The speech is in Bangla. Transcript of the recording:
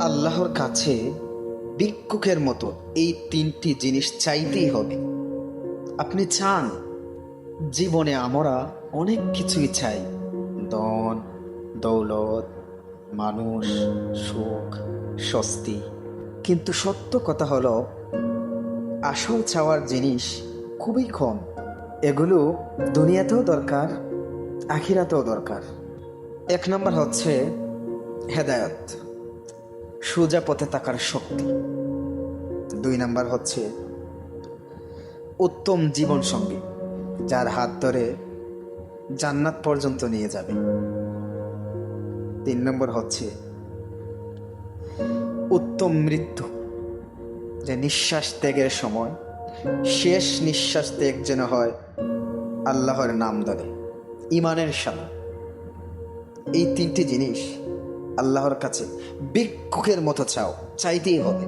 আল্লাহর কাছে ভিক্ষুকের মতো এই তিনটি জিনিস চাইতেই হবে। আপনি চান, জীবনে আমরা অনেক কিছুই চাই, ধন, দৌলত, মানুষ, সুখ, স্বস্তি। কিন্তু সত্য কথা হলো, আসল চাওয়ার জিনিস খুবই কম। এগুলো দুনিয়াতেও দরকার, আখিরাতেও দরকার। এক নম্বর হচ্ছে হেদায়ত, সোজা পথে থাকার শক্তি। দুই নম্বর হচ্ছে উত্তম জীবন সঙ্গী, যার হাত ধরে জান্নাত পর্যন্ত নিয়ে যাবে। তিন নম্বর হচ্ছে উত্তম মৃত্যু, যে নিঃশ্বাস ত্যাগের সময় শেষ নিঃশ্বাস ত্যাগ যেন হয় আল্লাহর নাম ধরে, ইমানের সাথে। এই তিনটি জিনিস আল্লাহর কাছে ভিক্ষুকের মতো চাইতেই হবে।